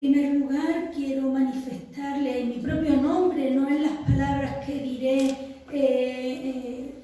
En primer lugar, quiero manifestarle en mi propio nombre, no en las palabras que diré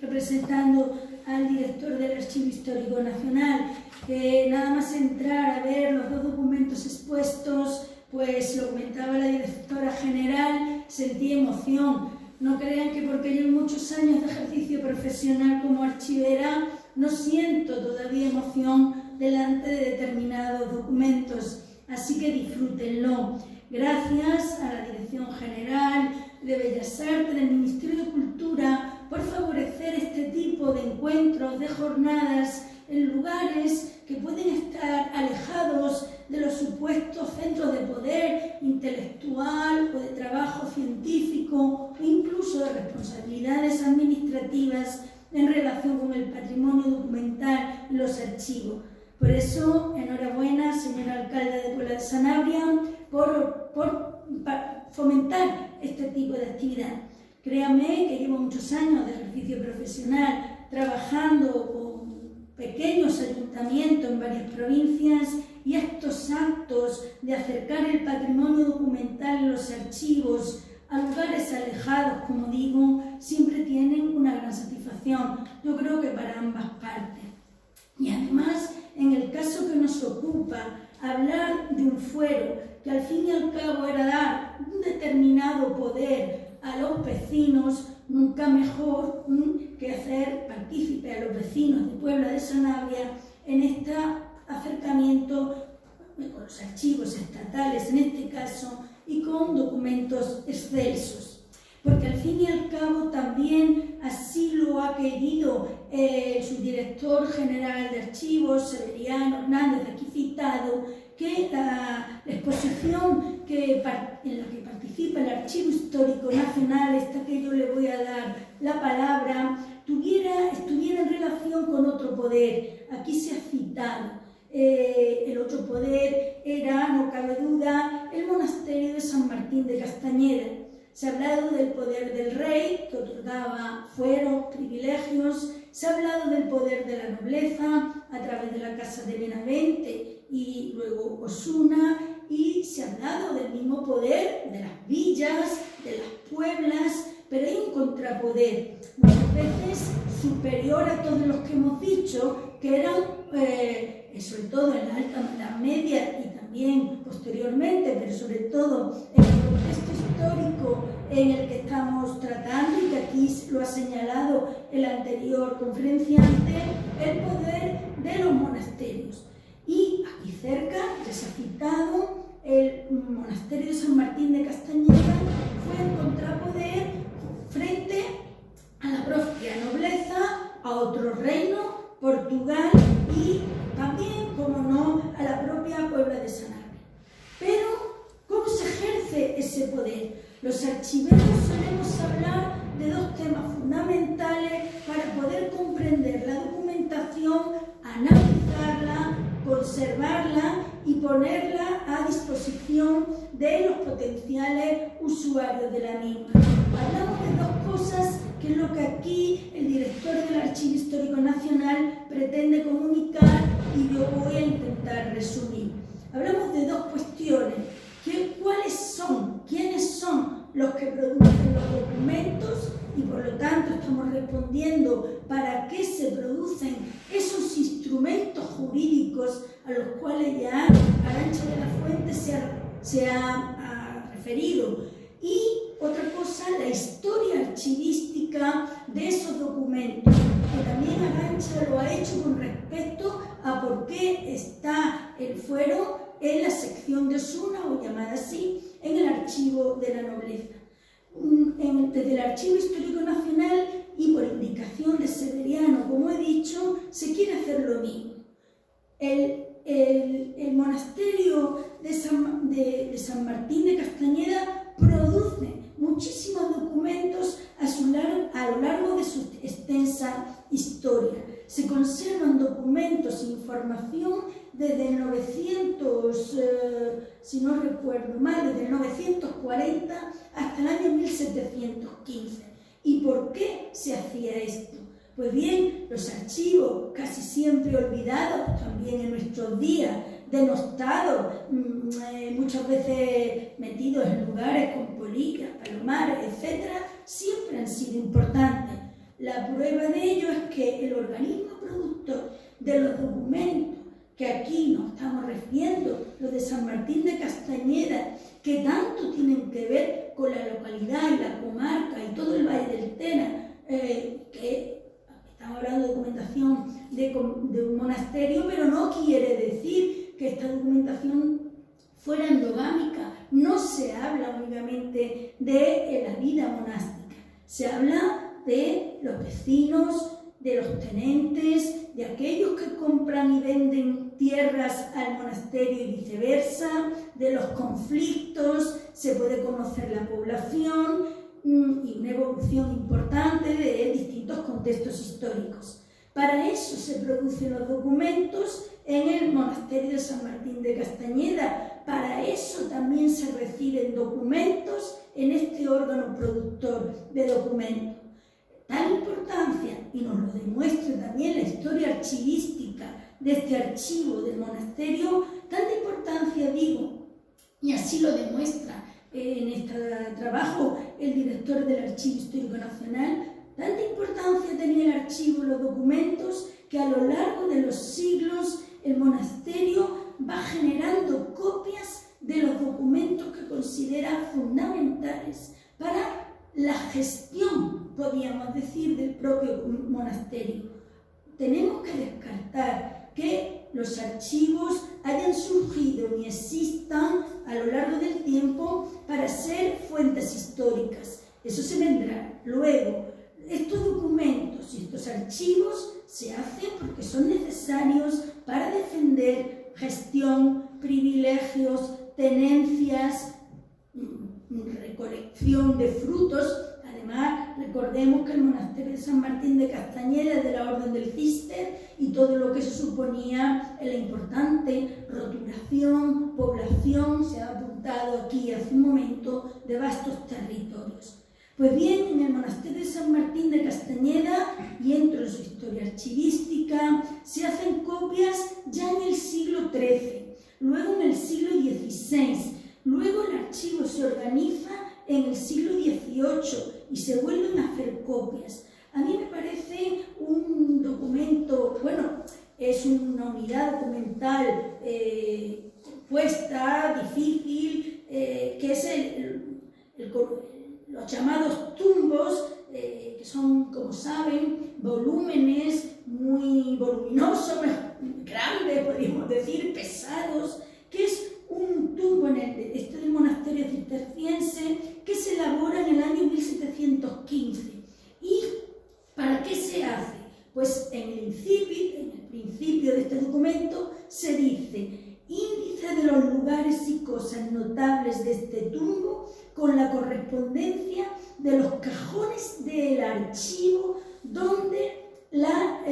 representando al director del Archivo Histórico Nacional, que nada más entrar a ver los dos documentos expuestos, pues lo comentaba la directora general, sentí emoción. No crean que porque llevo muchos años de ejercicio profesional como archivera, no siento todavía emoción delante de determinados documentos. Así que disfrútenlo. Gracias a la Dirección General de Bellas Artes del Ministerio de Cultura por favorecer este tipo de encuentros, de jornadas en lugares que pueden estar alejados de los supuestos centros de poder intelectual o de trabajo científico o incluso de responsabilidades administrativas en relación con el patrimonio documental y los archivos. Por eso, enhorabuena, señor alcalde de Puebla de Sanabria, por fomentar este tipo de actividad. Créame que llevo muchos años de ejercicio profesional trabajando con pequeños ayuntamientos en varias provincias y estos actos de acercar el patrimonio documental en los archivos a lugares alejados, como digo, siempre tienen una gran satisfacción. Yo creo que para ambas partes. Y además, en el caso que nos ocupa, hablar de un fuero que al fin y al cabo era dar un determinado poder a los vecinos, nunca mejor que hacer partícipe a los vecinos de Puebla de Sanabria en este acercamiento con los archivos estatales, en este caso, y con documentos excelsos. Porque al fin y al cabo también así lo ha querido su director general de archivos, Severiano Hernández, aquí citado, que la exposición en la que participa el Archivo Histórico Nacional, esta que yo le voy a dar la palabra, estuviera en relación con otro poder. Aquí se ha citado. El otro poder era, no cabe duda, el monasterio de San Martín de Castañeda. Se ha hablado del poder del rey, que otorgaba fueros, privilegios. Se ha hablado del poder de la nobleza a través de la Casa de Benavente y luego Osuna. Y se ha hablado del mismo poder de las villas, de las pueblas, pero hay un contrapoder, muchas veces superior a todos los que hemos dicho, que eran, sobre todo en la Alta Edad Media y también posteriormente, pero sobre todo en el contexto histórico en el que estamos tratando y que aquí lo ha señalado el anterior conferenciante, el poder de los monasterios. Y aquí cerca, ya se ha citado, el monasterio de San Martín de Castañeda fue el contrapoder frente a la propia nobleza, a otro reino, Portugal y también, como no, a la propia Puebla de Sanabria. Pero, ¿cómo se ejerce ese poder? Los archiveros solemos hablar de dos temas fundamentales para poder comprender la documentación, analizarla, conservarla y ponerla a disposición de los potenciales usuarios de la misma. Hablamos de dos cosas que es lo que aquí el director del Archivo Histórico Nacional pretende comunicar y yo voy a intentar resumir. Hablamos de dos cuestiones. ¿Cuáles son? ¿Quiénes son los que producen los documentos? Y por lo tanto estamos respondiendo para qué se producen esos instrumentos jurídicos a los cuales ya Arantxa de la Fuente se ha referido. Y otra cosa, la historia archivística de esos documentos, que también Arantxa lo ha hecho con respecto a por qué está el fuero en la sección de Osuna, o llamada así, en el archivo de la nobleza. Desde el Archivo Histórico Nacional y por indicación de Severiano, como he dicho, se quiere hacer lo mismo. El monasterio de San Martín de Castañeda produce muchísimos documentos a lo largo de su extensa historia. Se conservan documentos e información desde el 900, si no recuerdo mal, desde el 940 hasta el año 1715. ¿Y por qué se hacía esto? Pues bien, los archivos, casi siempre olvidados también en nuestros días, denostados, muchas veces metidos en lugares con polillas, palomares, etc., siempre han sido importantes. La prueba de ello es que el organismo productor de los documentos que aquí nos estamos refiriendo, los de San Martín de Castañeda, que tanto tienen que ver con la localidad y la comarca y todo el Valle del Tena, que estamos hablando de documentación de un monasterio, pero no quiere decir que esta documentación fuera endogámica. No se habla únicamente de la vida monástica, se habla de los vecinos, de los tenentes, de aquellos que compran y venden tierras al monasterio y viceversa, de los conflictos, se puede conocer la población y una evolución importante de distintos contextos históricos. Para eso se producen los documentos en el monasterio de San Martín de Castañeda. Para eso también se reciben documentos en este órgano productor de documentos. Tal importancia, y nos lo demuestra también la historia archivística de este archivo del monasterio, tanta importancia digo, y así lo demuestra en este trabajo el director del Archivo Histórico Nacional, tanta importancia tenía el archivo, los documentos, que a lo largo de los siglos el monasterio va generando copias de los documentos que considera fundamentales para la gestión, podríamos decir, del propio monasterio. Tenemos que descartar que los archivos hayan surgido ni existan a lo largo del tiempo para ser fuentes históricas. Eso se vendrá. Luego, estos documentos y estos archivos se hacen porque son necesarios para defender gestión, privilegios, tenencias, recolección de frutos. Además, recordemos que el monasterio de San Martín de Castañeda es de la Orden del Císter y todo lo que se suponía en la importante roturación, población, se ha apuntado aquí hace un momento, de vastos territorios. Pues bien, en el monasterio de San Martín de Castañeda, y entro en su historia archivística, se hacen copias ya en el siglo XIII, luego en el siglo XVI, luego el archivo se organiza en el siglo XVIII y se vuelven a hacer copias. A mí me parece un documento, bueno, es una unidad documental compuesta, difícil, que es los llamados tumbos, que son, como saben, volúmenes muy voluminosos, grandes, podríamos decir, pesados, que es un tumbo en este del monasterio cisterciense que se elabora en el año 1715. ¿Y para qué se hace? Pues en el principio de este documento se dice: índice de los lugares y cosas notables de este tumbo con la correspondencia de los cajones del archivo donde la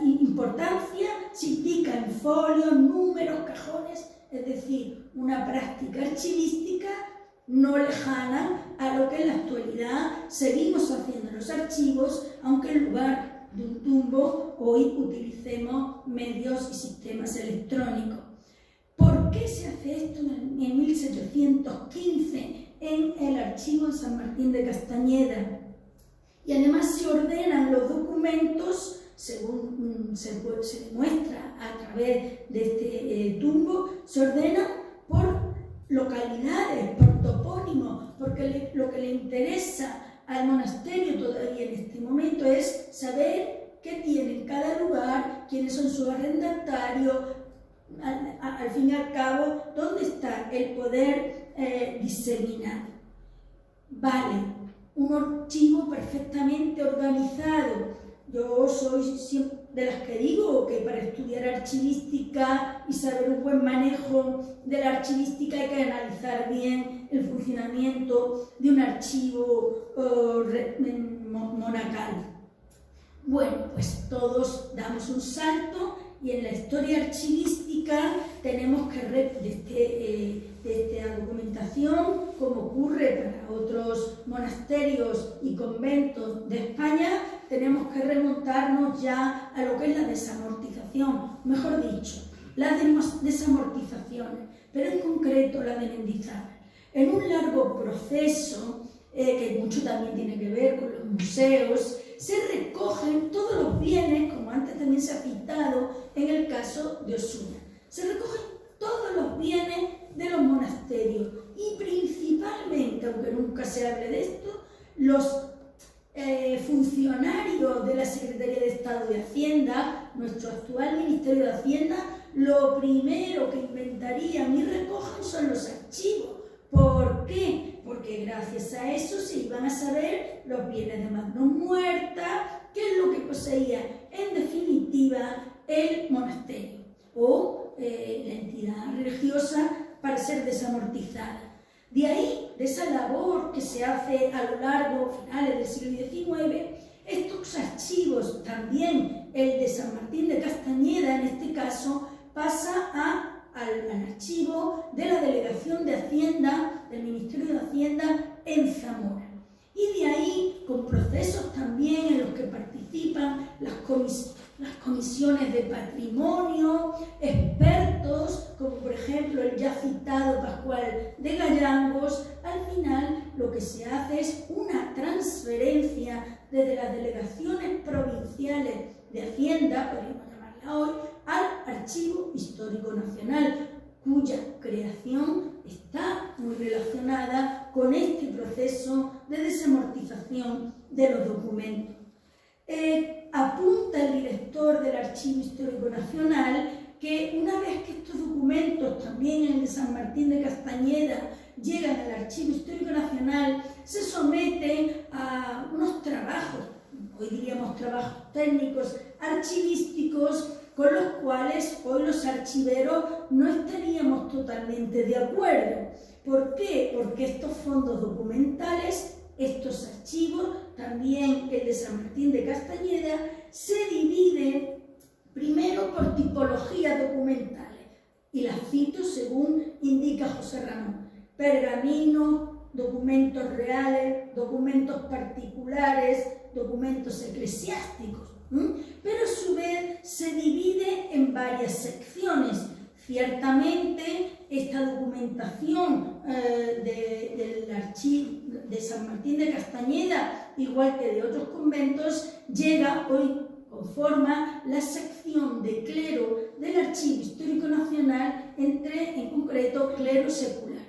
importancia se indica en folios, números, cajones, es decir, una práctica archivística no lejana a lo que en la actualidad seguimos haciendo en los archivos, aunque en lugar de un tumbo hoy utilicemos medios y sistemas electrónicos. ¿Por qué se hace esto en 1715 en el archivo de San Martín de Castañeda? Y además se ordenan los documentos, según se demuestra a través de este tumbo, se ordenan por localidades, por topónimos, porque lo que le interesa al monasterio todavía en este momento es saber qué tiene en cada lugar, quiénes son sus arrendatarios, al fin y al cabo, dónde está el poder diseminado. Vale. Un archivo perfectamente organizado. Yo soy siempre de las que digo que para estudiar archivística y saber un buen manejo de la archivística hay que analizar bien el funcionamiento de un archivo monacal. Bueno, pues todos damos un salto y en la historia archivística tenemos que de esta documentación documentación, como ocurre para otros monasterios y conventos de España, tenemos que remontarnos ya a lo que es la desamortización, mejor dicho, las desamortizaciones, pero en concreto la de Mendizábal. En un largo proceso, que mucho también tiene que ver con los museos, se recogen todos los bienes, como antes también se ha citado en el caso de Osuna. Se recogen todos los bienes de los monasterios y principalmente, aunque nunca se hable de esto, los funcionarios de la Secretaría de Estado de Hacienda, nuestro actual Ministerio de Hacienda, lo primero que inventarían y recogen son los archivos. ¿Por qué? Porque gracias a eso se iban a saber los bienes de manos muertas, qué es lo que poseía en definitiva el monasterio o la entidad religiosa para ser desamortizada. De ahí, de esa labor que se hace a lo largo, finales del siglo XIX, estos archivos, también el de San Martín de Castañeda en este caso, pasa al archivo de la Delegación de Hacienda, del Ministerio de Hacienda en Zamora. Y de ahí, con procesos también en los que participan las comisiones de patrimonio, expertos, como por ejemplo el ya citado Pascual de Gallangos, al final lo que se hace es una transferencia desde las delegaciones provinciales de Hacienda, podríamos llamarla hoy, al Archivo Histórico Nacional, cuya creación está muy relacionada con este proceso de desamortización de los documentos. Apunta el director del Archivo Histórico Nacional que una vez que estos documentos, también el de San Martín de Castañeda, llegan al Archivo Histórico Nacional, se someten a unos trabajos, hoy diríamos trabajos técnicos, archivísticos, con los cuales hoy los archiveros no estaríamos totalmente de acuerdo. ¿Por qué? Porque estos fondos documentales, estos archivos, también el de San Martín de Castañeda, se dividen primero por tipologías documentales, y las cito según indica José Ramón: pergaminos, documentos reales, documentos particulares, documentos eclesiásticos. Pero a su vez se divide en varias secciones. Ciertamente esta documentación del archivo de San Martín de Castañeda, igual que de otros conventos, llega hoy, conforma la sección de clero del Archivo Histórico Nacional, en concreto clero secular.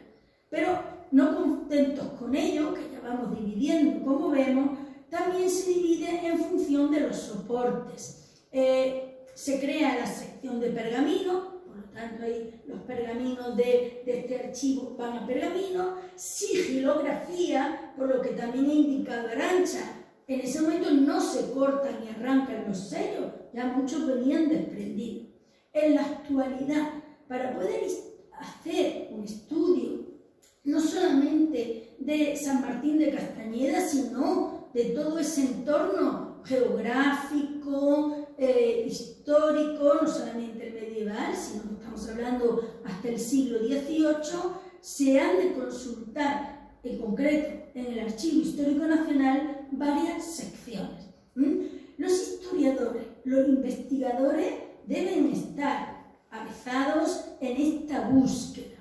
Pero no contentos con ello, que ya vamos dividiendo, como vemos, también se divide en función de los soportes. Se crea la sección de pergaminos, por lo tanto ahí los pergaminos de este archivo van a pergamino, sigilografía, por lo que también ha indicado Arantxa. En ese momento no se cortan ni arrancan los sellos, ya muchos venían desprendidos. En la actualidad, para poder hacer un estudio no solamente de San Martín de Castañeda, sino de todo ese entorno geográfico, histórico, no solamente el medieval, sino que estamos hablando hasta el siglo XVIII, se han de consultar, en concreto en el Archivo Histórico Nacional, varias secciones. Los historiadores, los investigadores deben estar avezados en esta búsqueda.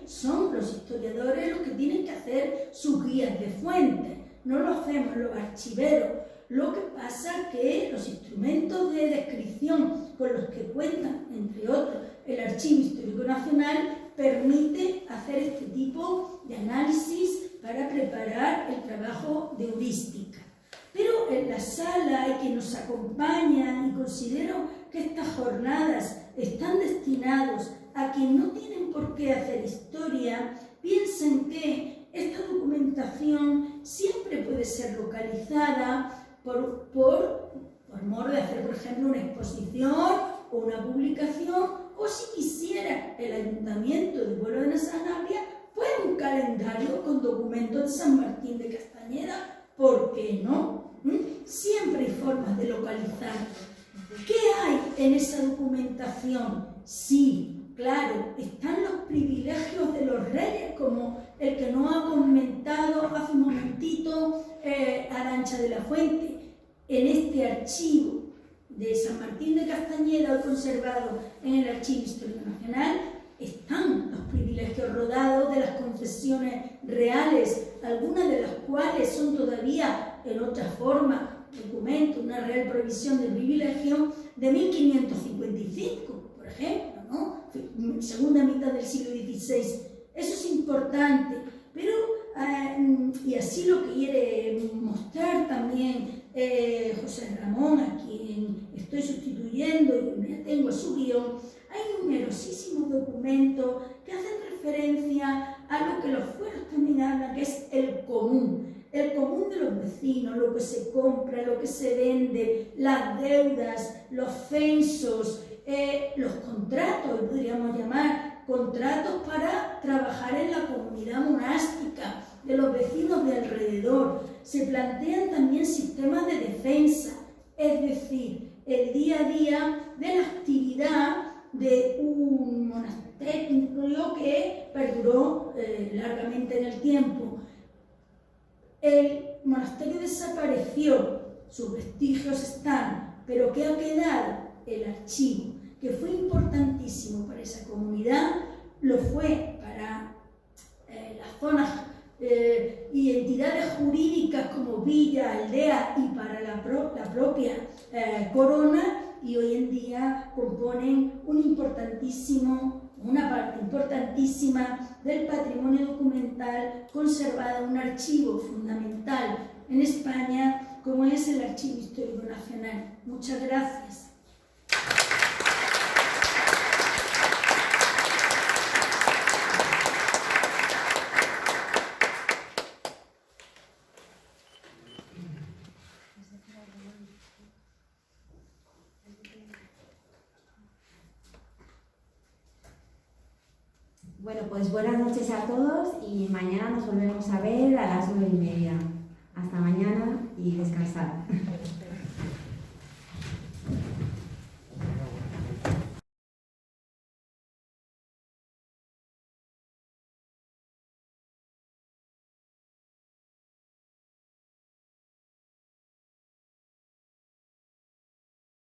Son los historiadores los que tienen que hacer sus guías de fuentes. No lo hacemos los archiveros. Lo que pasa es que los instrumentos de descripción con los que cuentan, entre otros, el Archivo Histórico Nacional, permite hacer este tipo de análisis para preparar el trabajo de heurística. Pero en la sala hay quienes nos acompañan, y considero que estas jornadas están destinadas a quienes no tienen por qué hacer historia, piensen que esta documentación siempre puede ser localizada por mor de hacer, por ejemplo, una exposición o una publicación, o si quisiera el Ayuntamiento de Pueblo de Sanabria, pues un calendario con documentos de San Martín de Castañeda, ¿por qué no? Siempre hay formas de localizar. ¿Qué hay en esa documentación? Sí, claro, están los privilegios de los reyes, como el que nos ha comentado hace un momentito Arantxa de la Fuente. En este archivo de San Martín de Castañeda, conservado en el Archivo Histórico Nacional, están los privilegios rodados de las concesiones reales, algunas de las cuales son todavía en otra forma, documento, una real provisión de privilegio de 1555, por ejemplo, ¿no? Segunda mitad del siglo XVI. Eso es importante, pero, y así lo quiere mostrar también José Ramón, a quien estoy sustituyendo y me atengo a su guión. Hay numerosísimos documentos que hacen referencia a lo que los fueros también hablan, que es el común de los vecinos, lo que se compra, lo que se vende, las deudas, los censos, los contratos, podríamos llamar contratos para trabajar en la comunidad monástica, de los vecinos de alrededor. Se plantean también sistemas de defensa, es decir, el día a día de la actividad de un monasterio que perduró largamente en el tiempo. El monasterio desapareció, sus vestigios están, pero ¿qué ha quedado? El archivo, que fue importantísimo para esa comunidad, lo fue para las zonas y entidades jurídicas como villa, aldea y para la propia corona, y hoy en día componen una parte importantísima del patrimonio documental conservado, un archivo fundamental en España como es el Archivo Histórico Nacional. Muchas gracias. Bueno, pues buenas noches a todos y mañana nos volvemos a ver a las 9:30. Hasta mañana y descansad.